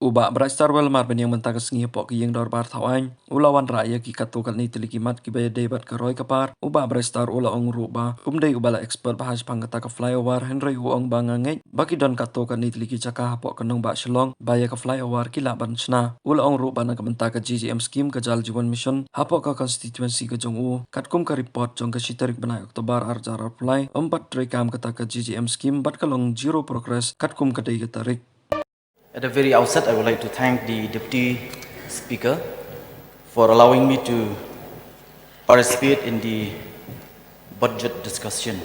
Ubak Brightstar wel mar benyang mentaka sengi pok ki yang dor bar thawain. Ulawan raya ki kato kal ni telikimat ki baya debat ke roy kapar. Ubak Brightstar ula ong ruba. Umdai ubala expert bahas pangkata ke flyover Hynrei huang bangangai. Baki don kato kal ni teliki Jaka pok kenong bak Shalong. Baya ke flyover ki laban Shna. Ula ong ruba na kementaka GGM scheme ke Jal Jeevan Mission. Hapok ke konstituensi ke jong u. Katkum ke report jong ke sitarik benai Oktober arjar pulai. Empat trekam kata ke GGM scheme bat kalong zero progress. Katkum ke day ke tarik. At the very outset, I would like to thank the Deputy Speaker for allowing me to participate in the budget discussion.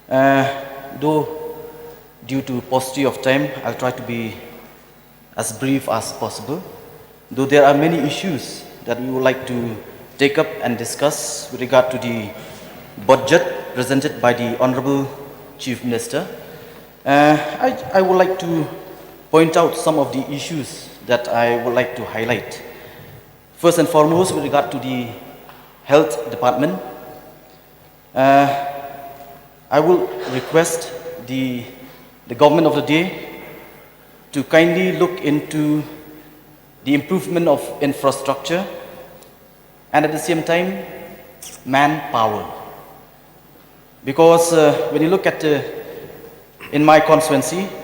Though due to paucity of time, I'll try to be as brief as possible. Though there are many issues that we would like to take up and discuss with regard to the budget presented by the Honorable Chief Minister, I would like to point out some of the issues that I would like to highlight. First and foremost, with regard to the health department, I will request the government of the day to kindly look into the improvement of infrastructure and at the same time manpower. Because when you look at in my constituency,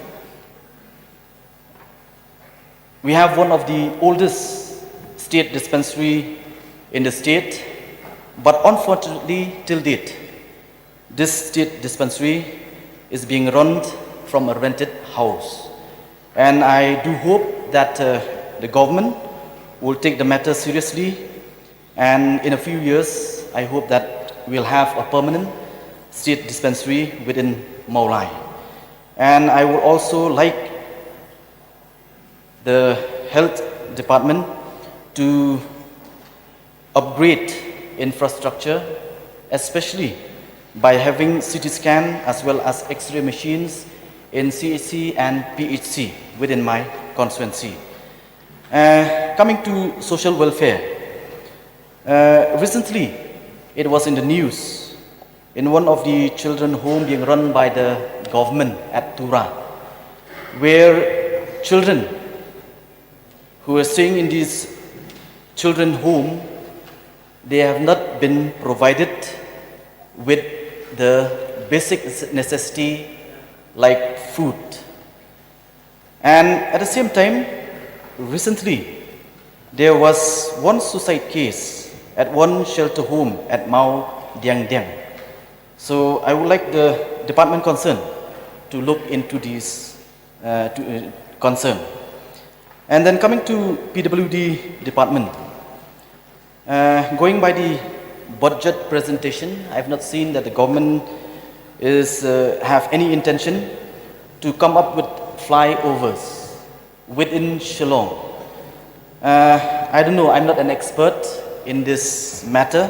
we have one of the oldest state dispensary in the state, but unfortunately till date, this state dispensary is being run from a rented house. And I do hope that the government will take the matter seriously, and in a few years, I hope that we'll have a permanent state dispensary within Maulai. And I would also like the health department to upgrade infrastructure, especially by having CT scan as well as X-ray machines in CHC and PHC within my constituency. Coming to social welfare, recently it was in the news in one of the children home being run by the government at Tura, where children who are staying in these children home, they have not been provided with the basic necessity like food. And at the same time, recently, there was one suicide case at one shelter home at Mao Diang Diang. So I would like the department concerned to look into this concern. And then coming to PWD department, going by the budget presentation, I have not seen that the government is have any intention to come up with flyovers within Shillong. I don't know, I'm not an expert in this matter,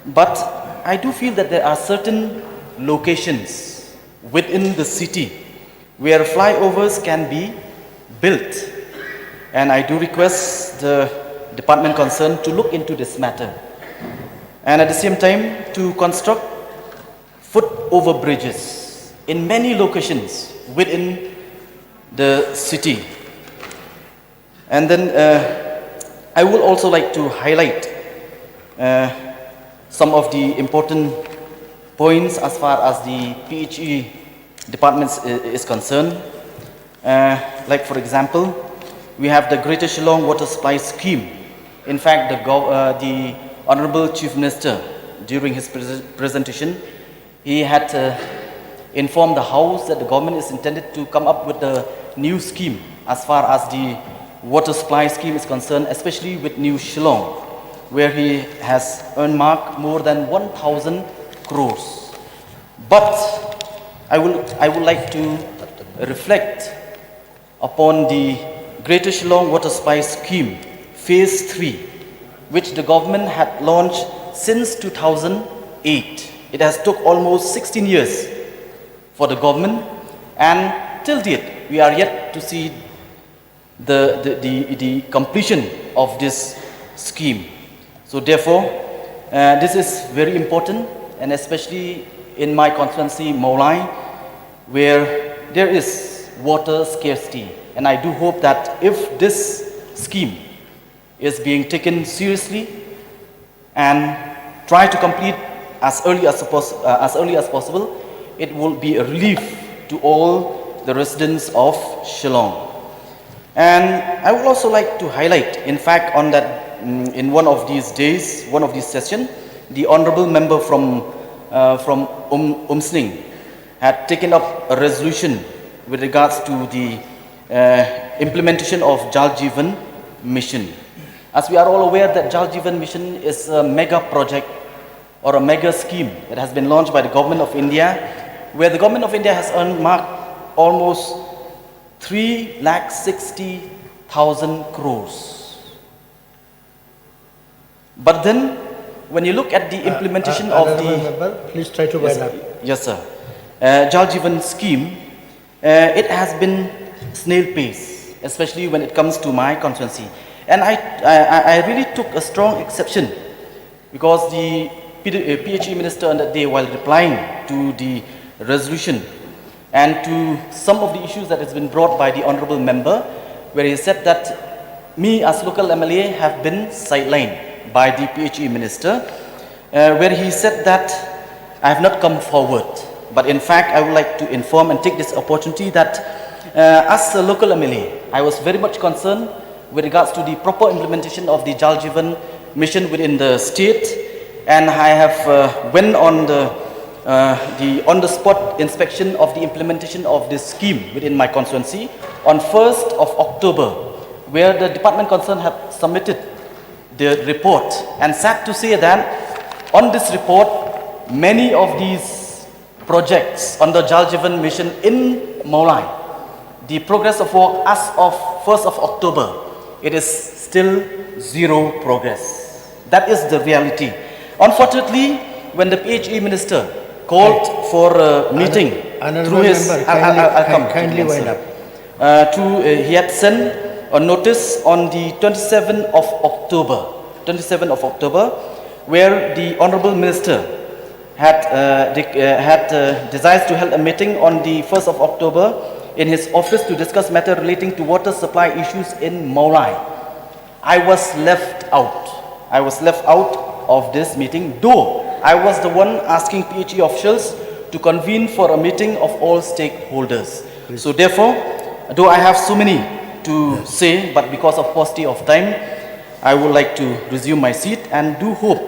but I do feel that there are certain locations within the city where flyovers can be built. And I do request the department concerned to look into this matter. And at the same time, to construct foot over bridges in many locations within the city. And then I would also like to highlight some of the important points as far as the PHE department is concerned. Like for example, we have the Greater Shillong Water Supply Scheme. In fact, the Honorable Chief Minister, during his presentation, he had informed the House that the government is intended to come up with a new scheme as far as the water supply scheme is concerned, especially with New Shillong, where he has earmarked more than 1,000 crores. But I would like to reflect upon the Greater Shillong Water Supply Scheme, Phase 3, which the government had launched since 2008. It has took almost 16 years for the government, and till date, we are yet to see the completion of this scheme. So therefore, this is very important, and especially in my constituency, Maulai, where there is water scarcity. And I do hope that if this scheme is being taken seriously and try to complete as early as possible, it will be a relief to all the residents of Shillong. And I would also like to highlight, in fact, on that, in one of these days, one of these sessions, the honorable member from Umsning had taken up a resolution with regards to the implementation of Jal Jeevan Mission. As we are all aware that Jal Jeevan Mission is a mega project or a mega scheme that has been launched by the government of India, where the government of India has earmarked almost 360,000 crores. But then, when you look at the implementation of the... Member, please try to wind up. Yes, sir. Jal Jeevan scheme, it has been snail pace, especially when it comes to my constituency. And I really took a strong exception because the PHE minister on that day, while replying to the resolution and to some of the issues that has been brought by the honorable member, where he said that me as local MLA have been sidelined by the PHE minister, where he said that I have not come forward. But in fact, I would like to inform and take this opportunity that as a local MLA, I was very much concerned with regards to the proper implementation of the Jal Jeevan Mission within the state, and I have went on the on-the-spot inspection of the implementation of this scheme within my constituency on 1st of October, where the department concerned have submitted the report. And sad to say that on this report, many of these projects under Jal Jeevan Mission in Maulai, the progress of work as of 1st of October, it is still zero progress. That is the reality. Unfortunately, when the PHE minister called for a meeting through his... Kindly wind up. He had sent a notice on the 27th of October, where the honorable minister had desires to hold a meeting on the 1st of October in his office to discuss matter relating to water supply issues in Maulai. I was left out of this meeting, though I was the one asking PHE officials to convene for a meeting of all stakeholders. So therefore, though I have so many to say, but because of paucity of time, I would like to resume my seat and do hope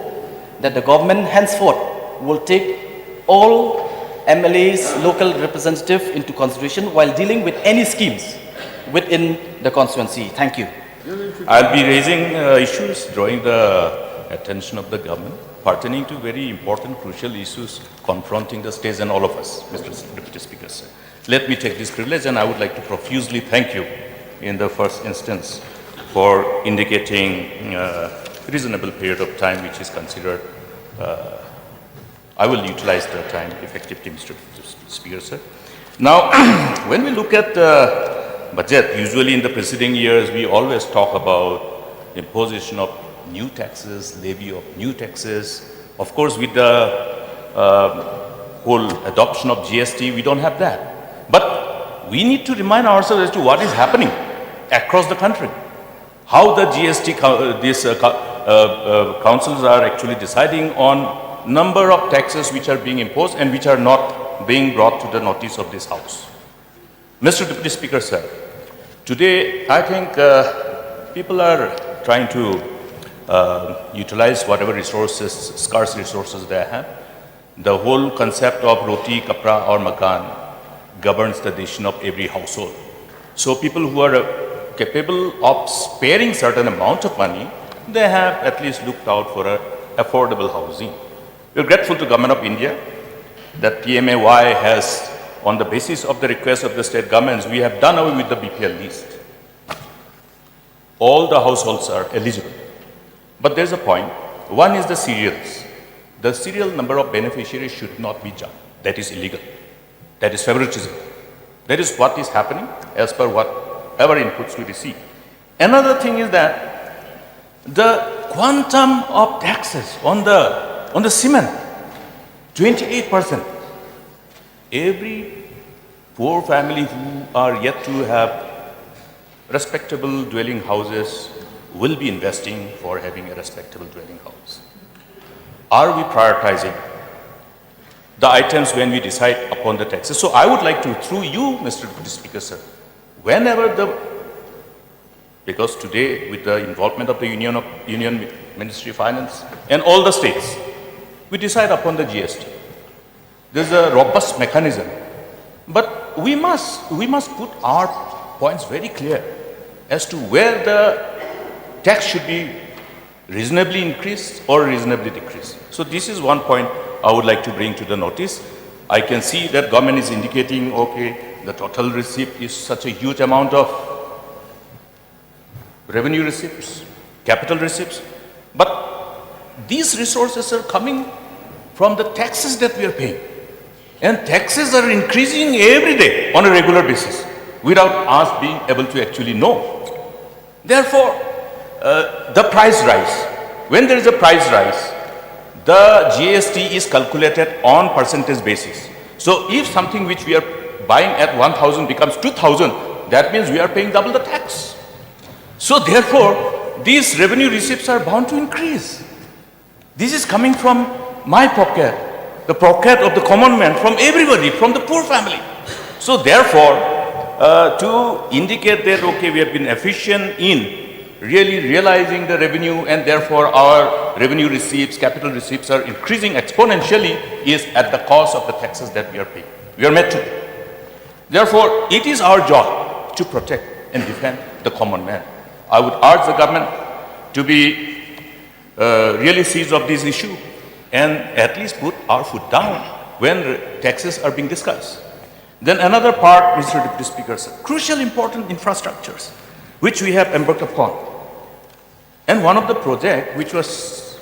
that the government henceforth will take all MLAs, local representatives into consideration while dealing with any schemes within the constituency. Thank you. I'll be raising issues, drawing the attention of the government, pertaining to very important, crucial issues confronting the state and all of us, Mr. Deputy Speaker, sir. Let me take this privilege, and I would like to profusely thank you in the first instance for indicating a reasonable period of time which is considered. I will utilize the time effectively, Mr. Speaker, sir. Now, when we look at the budget, usually in the preceding years, we always talk about imposition of new taxes, levy of new taxes. Of course, with the whole adoption of GST, we don't have that. But we need to remind ourselves as to what is happening across the country. How the GST, councils are actually deciding on number of taxes which are being imposed and which are not being brought to the notice of this House. Mr. Deputy Speaker, sir, today I think people are trying to utilize whatever resources, scarce resources they have. The whole concept of roti, kapra or makan governs the decision of every household. So people who are capable of sparing certain amount of money, they have at least looked out for affordable housing. We are grateful to Government of India that PMAY has, on the basis of the request of the state governments, we have done away with the BPL list. All the households are eligible. But there's a point. One is the cereals. The serial number of beneficiaries should not be jumped. That is illegal. That is favoritism. That is what is happening as per whatever inputs we receive. Another thing is that the quantum of taxes on the cement, 28%. Every poor family who are yet to have respectable dwelling houses will be investing for having a respectable dwelling house? Are we prioritizing the items when we decide upon the taxes? So I would like to, through you, Mr. Deputy Speaker, sir, because today with the involvement of the Union Ministry of Finance and all the states, we decide upon the GST. There's a robust mechanism, but we must put our points very clear as to where the tax should be reasonably increased or reasonably decreased. So this is one point I would like to bring to the notice. I can see that government is indicating, okay, the total receipt is such a huge amount of revenue receipts, capital receipts, but these resources are coming from the taxes that we are paying. And taxes are increasing every day on a regular basis without us being able to actually know. Therefore, the price rise, when there is a price rise, the GST is calculated on percentage basis. So if something which we are buying at 1,000 becomes 2,000, that means we are paying double the tax. So therefore, these revenue receipts are bound to increase. This is coming from my pocket, the pocket of the common man, from everybody, from the poor family. So therefore, to indicate that, okay, we have been efficient in really realizing the revenue and therefore our revenue receipts, capital receipts are increasing exponentially is at the cost of the taxes that we are paying. We are made to. Therefore, it is our job to protect and defend the common man. I would urge the government to be really seized of this issue and at least put our foot down when taxes are being discussed. Then another part, Mr. Deputy Speaker, sir, crucial important infrastructures which we have embarked upon. And one of the projects which was,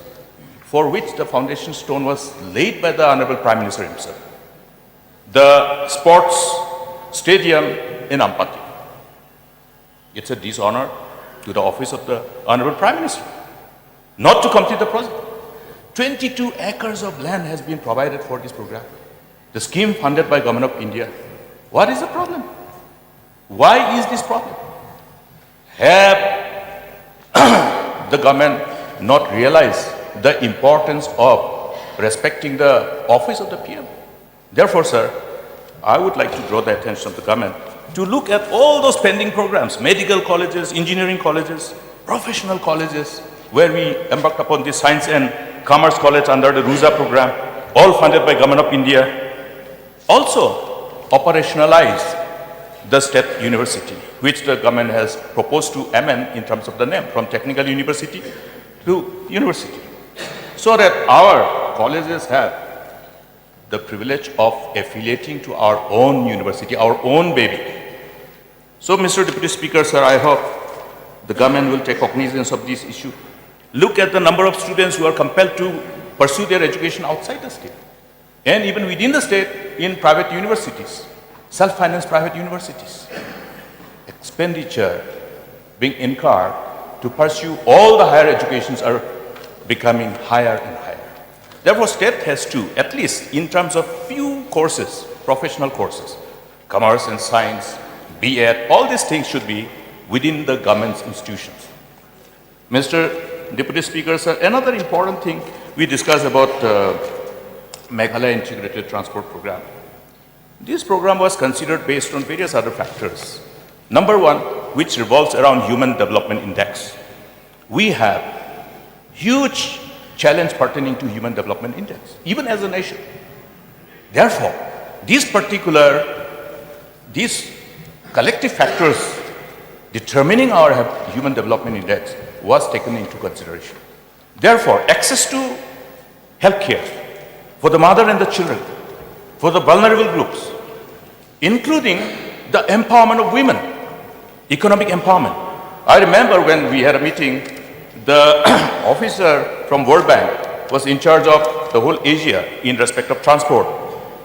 for which the foundation stone was laid by the Honorable Prime Minister himself, the sports stadium in Ampati. It's a dishonor to the office of the Honorable Prime Minister not to complete the project. 22 acres of land has been provided for this program. The scheme funded by Government of India. What is the problem? Why is this problem? Have the government not realized the importance of respecting the office of the PM? Therefore, sir, I would like to draw the attention of the government to look at all those pending programs, medical colleges, engineering colleges, professional colleges, where we embarked upon this Science and Commerce College under the RUSA program, all funded by Government of India. Also, operationalize the state university, which the government has proposed to amend in terms of the name, from technical university to university, so that our colleges have the privilege of affiliating to our own university, our own baby. So, Mr. Deputy Speaker, sir, I hope the government will take cognizance of this issue. Look at the number of students who are compelled to pursue their education outside the state, and even within the state in private universities, self-financed private universities. Expenditure being incurred to pursue all the higher educations are becoming higher and higher. Therefore, state has to, at least in terms of few courses, professional courses, commerce and science, B.Ed, all these things should be within the government's institutions. Mr. Deputy Speaker, sir, another important thing we discussed about Meghalaya Integrated Transport Program. This program was considered based on various other factors. Number one, which revolves around Human Development Index. We have huge challenge pertaining to Human Development Index, even as a nation. Therefore, these collective factors determining our Human Development Index was taken into consideration. Therefore, access to healthcare for the mother and the children, for the vulnerable groups, including the empowerment of women, economic empowerment. I remember when we had a meeting, the officer from World Bank was in charge of the whole Asia in respect of transport,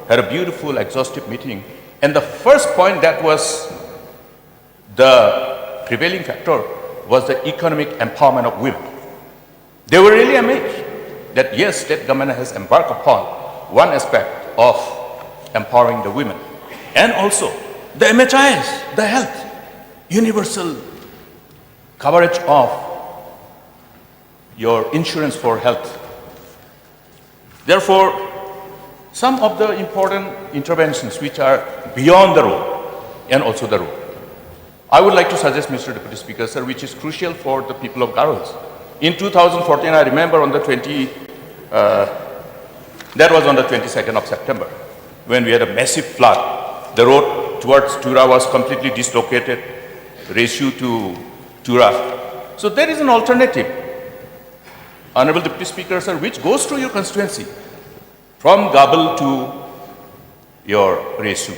had a beautiful, exhaustive meeting. And the first point that was the prevailing factor was the economic empowerment of women. They were really amazed that yes, state government has embarked upon one aspect of empowering the women. And also the MHIs, the health, universal coverage of your insurance for health. Therefore, some of the important interventions which are beyond the road and also the road, I would like to suggest, Mr. Deputy Speaker, sir, which is crucial for the people of Garo Hills. In 2014, I remember on the that was on the 22nd of September, when we had a massive flood. The road towards Tura was completely dislocated, ratio to Tura. So there is an alternative, Honorable Deputy Speaker, sir, which goes through your constituency, from Gabal to your Resu.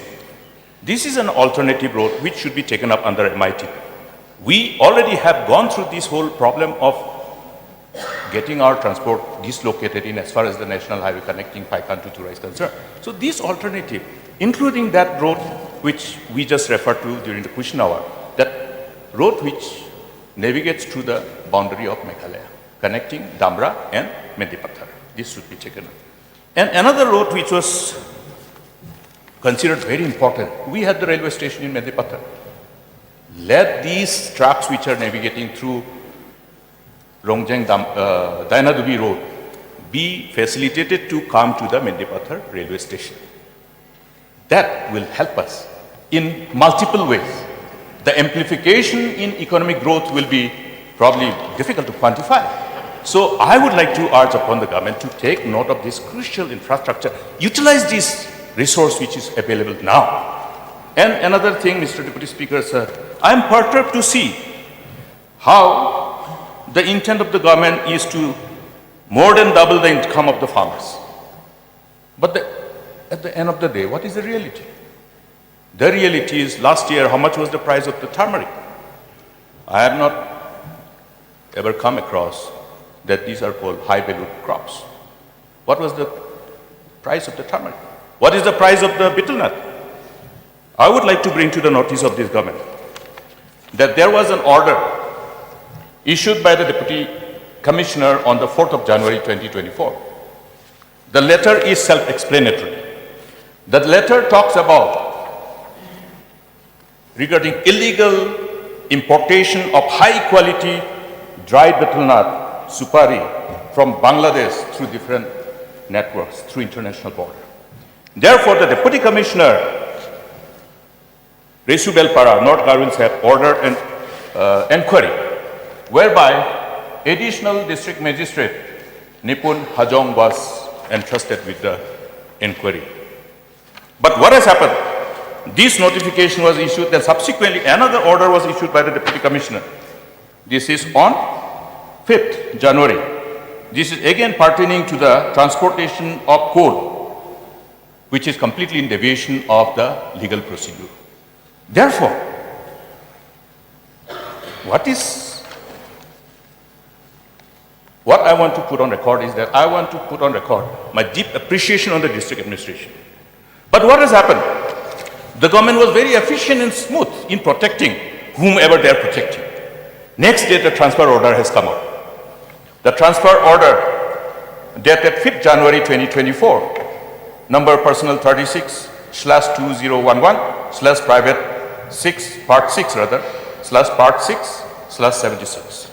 This is an alternative road which should be taken up under MIT. We already have gone through this whole problem of getting our transport dislocated in as far as the national highway connecting Paikan to Tura is concerned. So this alternative, including that road which we just referred to during the question hour, that road which navigates through the boundary of Meghalaya, connecting Damra and Mendipathar. This should be taken up. And another road which was considered very important, we had the railway station in Mendipathar. Let these trucks which are navigating through Rongjeng Dainadubi Road be facilitated to come to the Mendipathar railway station. That will help us in multiple ways. The amplification in economic growth will be probably difficult to quantify. So I would like to urge upon the government to take note of this crucial infrastructure, utilize this resource which is available now. And another thing, Mr. Deputy Speaker, sir, I am perturbed to see how the intent of the government is to more than double the income of the farmers. But at the end of the day, what is the reality? The reality is, last year, how much was the price of the turmeric? I have not ever come across that these are called high-valued crops. What was the price of the turmeric? What is the price of the betel nut? I would like to bring to the notice of this government that there was an order issued by the Deputy Commissioner on the 4th of January 2024. The letter is self-explanatory. The letter talks about regarding illegal importation of high-quality dried betel nut, supari, from Bangladesh through different networks, through international border. Therefore, the Deputy Commissioner, Resu Belpara, North Garo Hills, have ordered an inquiry, whereby additional district magistrate Nipun Hajong was entrusted with the inquiry. But what has happened? This notification was issued, then subsequently another order was issued by the Deputy Commissioner. This is on 5th January. This is again pertaining to the transportation of coal, which is completely in deviation of the legal procedure. Therefore, what I want to put on record is that I want to put on record my deep appreciation on the district administration. But what has happened? The government was very efficient and smooth in protecting whomever they are protecting. Next day, the transfer order has come out. The transfer order dated 5th January 2024, number personal 36/2011/private 6, part 6 rather, /part 6/76,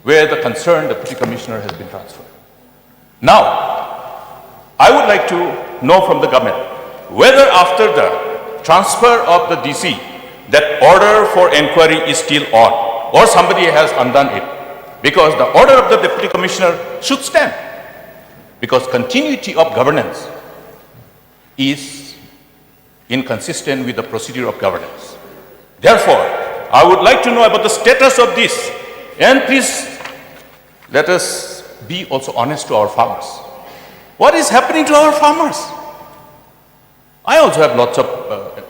where the concerned Deputy Commissioner has been transferred. Now, I would like to know from the government whether after the transfer of the DC, that order for inquiry is still on, or somebody has undone it. Because the order of the Deputy Commissioner should stand. Because continuity of governance is inconsistent with the procedure of governance. Therefore, I would like to know about the status of this. And please, let us be also honest to our farmers. What is happening to our farmers? I also have lots of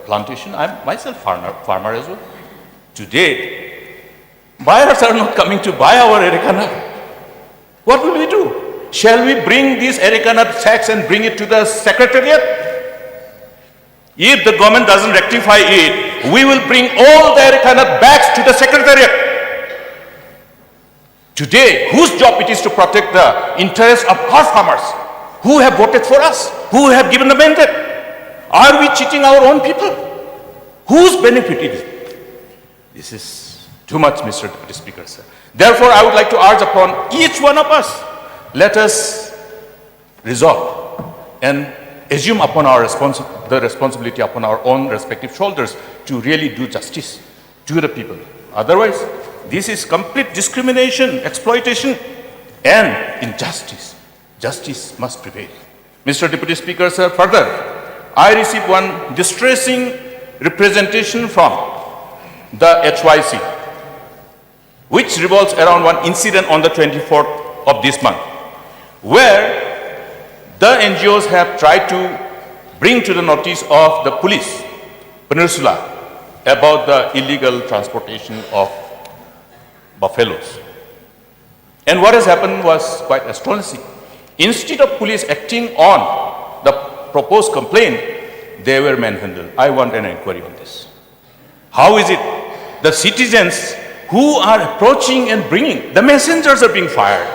plantation. I'm myself farmer as well. Today, buyers are not coming to buy our areca nut. What will we do? Shall we bring these areca nut sacks and bring it to the secretariat? If the government doesn't rectify it, we will bring all the areca nut bags to the secretariat. Today, whose job it is to protect the interests of our farmers, who have voted for us, who have given the mandate? Are we cheating our own people? Whose benefit it is? This is Too much, Mr. Deputy Speaker, sir. Therefore, I would like to urge upon each one of us, let us resolve and assume upon our the responsibility upon our own respective shoulders to really do justice to the people. Otherwise, this is complete discrimination, exploitation, and injustice. Justice must prevail. Mr. Deputy Speaker, sir, further, I received one distressing representation from the HYC, which revolves around one incident on the 24th of this month, where the NGOs have tried to bring to the notice of the police, Peninsula, about the illegal transportation of buffaloes. And what has happened was quite astonishing. Instead of police acting on the proposed complaint, they were manhandled. I want an inquiry on this. How is it the citizens who are approaching and bringing, the messengers are being fired?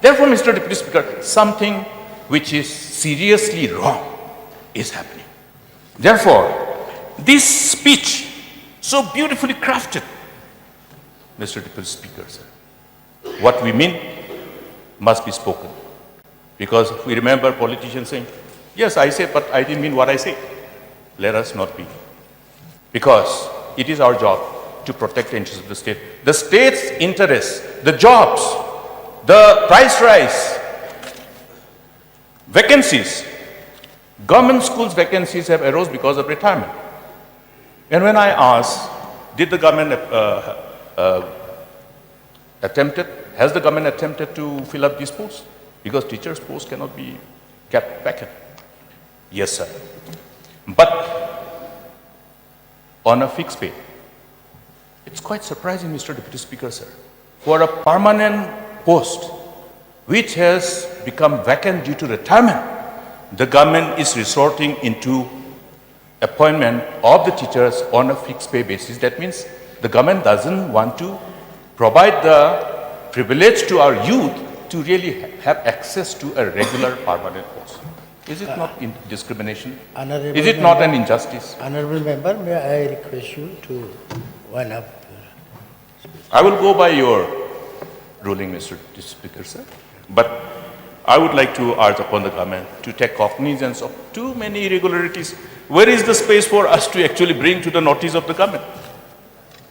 Therefore, Mr. Deputy Speaker, something which is seriously wrong is happening. Therefore, this speech, so beautifully crafted, Mr. Deputy Speaker, sir, what we mean must be spoken. Because we remember politicians saying, yes, I say, but I didn't mean what I say. Let us not be. Because it is our job to protect the interests of the state. The state's interests, the jobs, the price rise, vacancies, government schools vacancies have arose because of retirement. And when I asked, did the government has the government attempted to fill up these posts? Because teachers' posts cannot be kept vacant. Yes, sir. But on a fixed pay. It's quite surprising, Mr. Deputy Speaker, sir. For a permanent post which has become vacant due to retirement, the government is resorting into appointment of the teachers on a fixed pay basis. That means the government doesn't want to provide the privilege to our youth to really have access to a regular permanent post. Is it not discrimination? Is it not an injustice? Honorable Member, may I request you to wind up? I will go by your ruling, Mr. Speaker, sir. But I would like to urge upon the government to take cognizance of too many irregularities. Where is the space for us to actually bring to the notice of the government?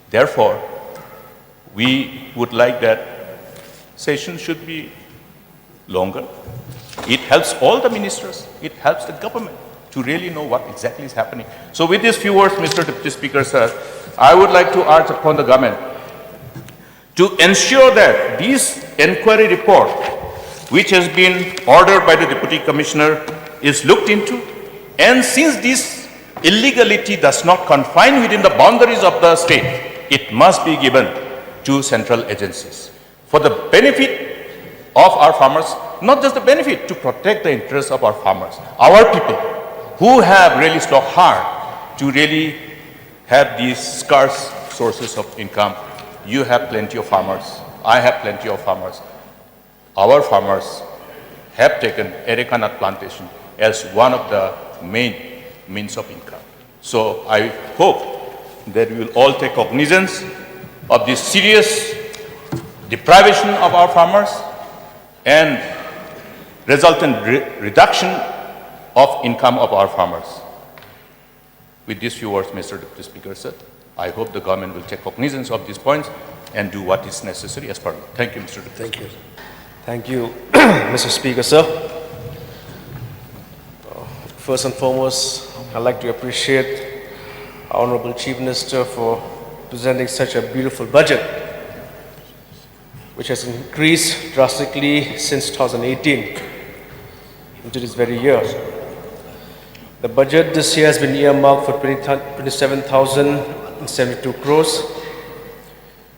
Therefore, we would like that session should be longer. It helps all the ministers. It helps the government to really know what exactly is happening. So with these few words, Mr. Deputy Speaker, sir, I would like to urge upon the government to ensure that this inquiry report, which has been ordered by the Deputy Commissioner, is looked into. And since this illegality does not confine within the boundaries of the state, it must be given to central agencies for the benefit of our farmers, not just the benefit, to protect the interests of our farmers, our people who have really struck hard to really have these scarce sources of income. You have plenty of farmers. I have plenty of farmers. Our farmers have taken areca nut plantation as one of the main means of income. So I hope that we will all take cognizance of this serious deprivation of our farmers and resultant reduction of income of our farmers. With these few words, Mr. Deputy Speaker, sir, I hope the government will take cognizance of these points and do what is necessary as per law. Thank you, Mr. Deputy. Thank you. Thank you, Mr. Speaker, sir. First and foremost, I'd like to appreciate our Honorable Chief Minister for presenting such a beautiful budget, which has increased drastically since 2018 into this very year. The budget this year has been earmarked for 27,072 crores,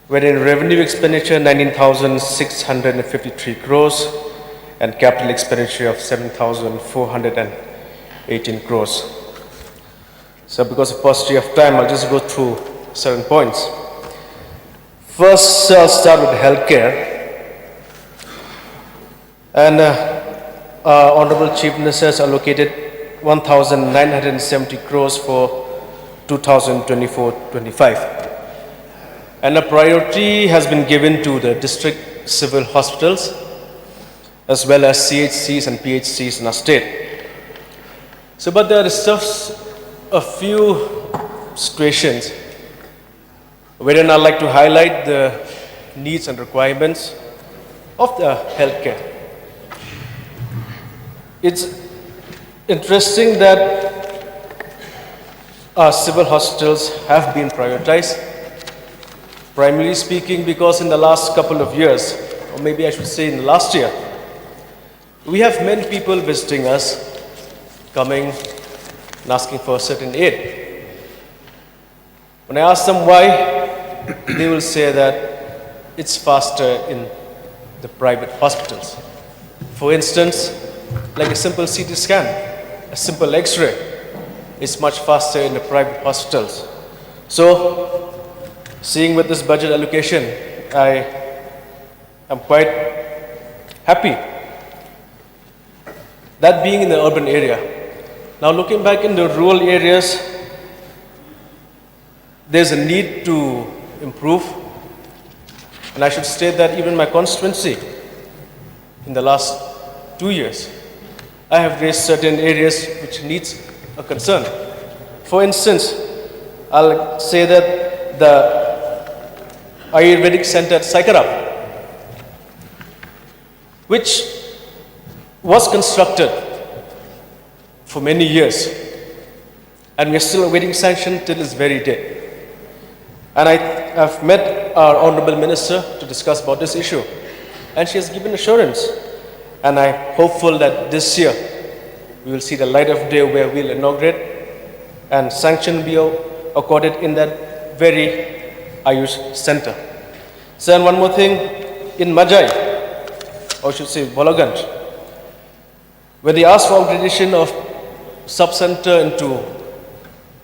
wherein revenue expenditure 19,653 crores and capital expenditure of 7,418 crores. So because of paucity of time, I'll just go through certain points. First, I'll start with healthcare. And Honorable Chief Minister has allocated 1,970 crores for 2024-25. And a priority has been given to the district civil hospitals as well as CHCs and PHCs in our state. So, but there is just a few situations wherein I'd like to highlight the needs and requirements of the healthcare. It's interesting that our civil hospitals have been prioritized, primarily speaking because in the last couple of years, or maybe I should say in the last year, we have many people visiting us, coming and asking for a certain aid. When I ask them why, they will say that it's faster in the private hospitals. For instance, like a simple CT scan, a simple X-ray, is much faster in the private hospitals. So, seeing with this budget allocation, I am quite happy. That being in the urban area. Now looking back in the rural areas, there's a need to improve. And I should state that even my constituency, in the last 2 years, I have raised certain areas which needs a concern. For instance, I'll say that the Ayurvedic Center at Saikarap, which was constructed for many years, and we are still awaiting sanction till this very day. And I have met our Honorable Minister to discuss about this issue, and she has given assurance, and I'm hopeful that this year we will see the light of day where we'll inaugurate and sanction be accorded in that very Ayush Center. So, and one more thing, in Majai, or I should say Bolaganj, where they asked for upgradation of sub-center into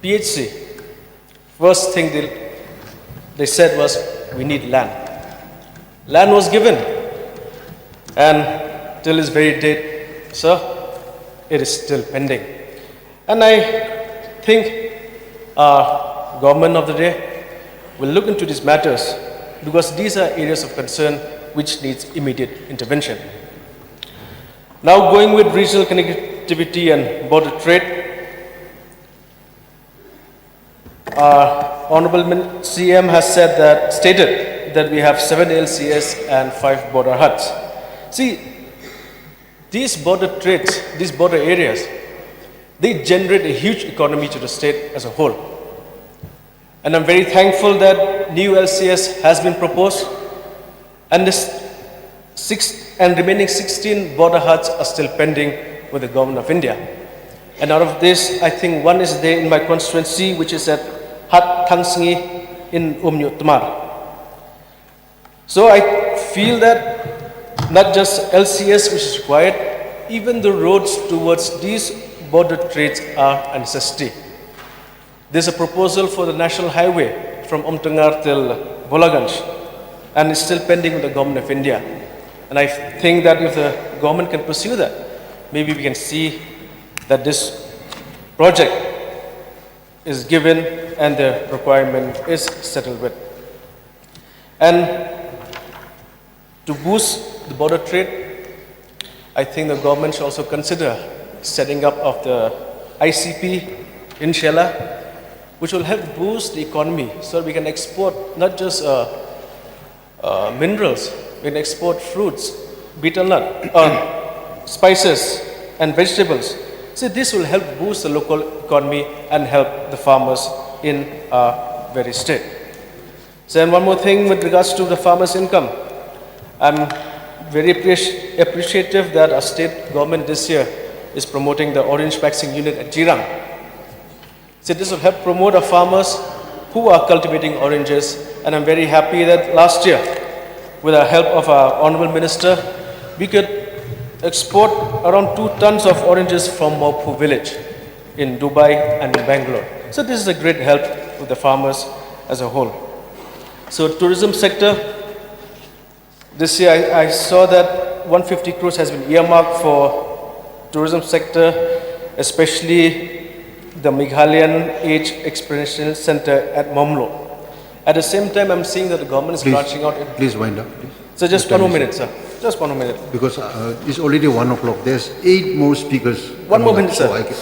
PHC, first thing they said was, we need land. Land was given, and till this very date, sir, it is still pending. And I think our government of the day will look into these matters because these are areas of concern which needs immediate intervention. Now going with regional connectivity and border trade, our Honorable CM has stated that we have 7 LCS and 5 border huts. See, these border trades, these border areas, they generate a huge economy to the state as a whole. And I'm very thankful that new LCS has been proposed, and remaining 16 border huts are still pending with the government of India. And out of this, I think one is there in my constituency, which is at Hat Thangsngi in Umnyutmar. So I feel that not just LCS which is required, even the roads towards these border trades are a necessity. There's a proposal for the national highway from Umtangar till Bolaganj, and it's still pending with the government of India. And I think that if the government can pursue that, maybe we can see that this project is given and the requirement is settled with. And to boost the border trade, I think the government should also consider setting up of the ICP in Shela, which will help boost the economy so we can export not just minerals, we can export fruits, betel nut, spices and vegetables. So this will help boost the local economy and help the farmers in our very state. So, and one more thing with regards to the farmers' income, I'm very appreciative that our state government this year is promoting the orange waxing unit at Jirang. So this will help promote our farmers who are cultivating oranges, and I'm very happy that last year, with the help of our Honorable Minister, we could export around 2 tons of oranges from Maupu village in Dubai and in Bangalore. So this is a great help with the farmers as a whole. So tourism sector, this year I saw that 150 crores has been earmarked for tourism sector, especially the Meghalayan Age Experiential Center at Momlo. At the same time, I'm seeing that the government is branching out. Please wind up, please. So just The one time more is minute, sir. Just 1 more minute. Because it's already 1 o'clock. There's 8 more speakers. One more coming minute, up, sir. so I can-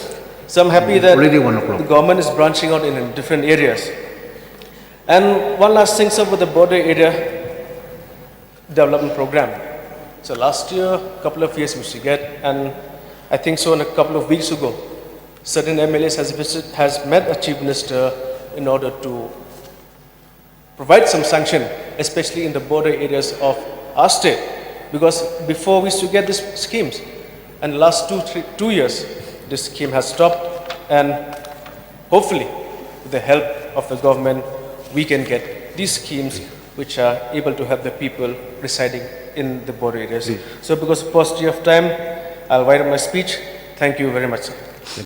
So I'm happy that Already 1 o'clock. the government is branching out in different areas. And one last thing, sir, with the border area development program. So last year, a couple of years we used to get, and I think so in a couple of weeks ago, certain MLAs has met a chief minister in order to provide some sanction, especially in the border areas of our state. Because before we used to get these schemes, and last 2 years, this scheme has stopped, and hopefully, with the help of the government, we can get these schemes which are able to help the people residing in the border areas. So because of paucity of time, I'll wind up my speech. Thank you very much, sir.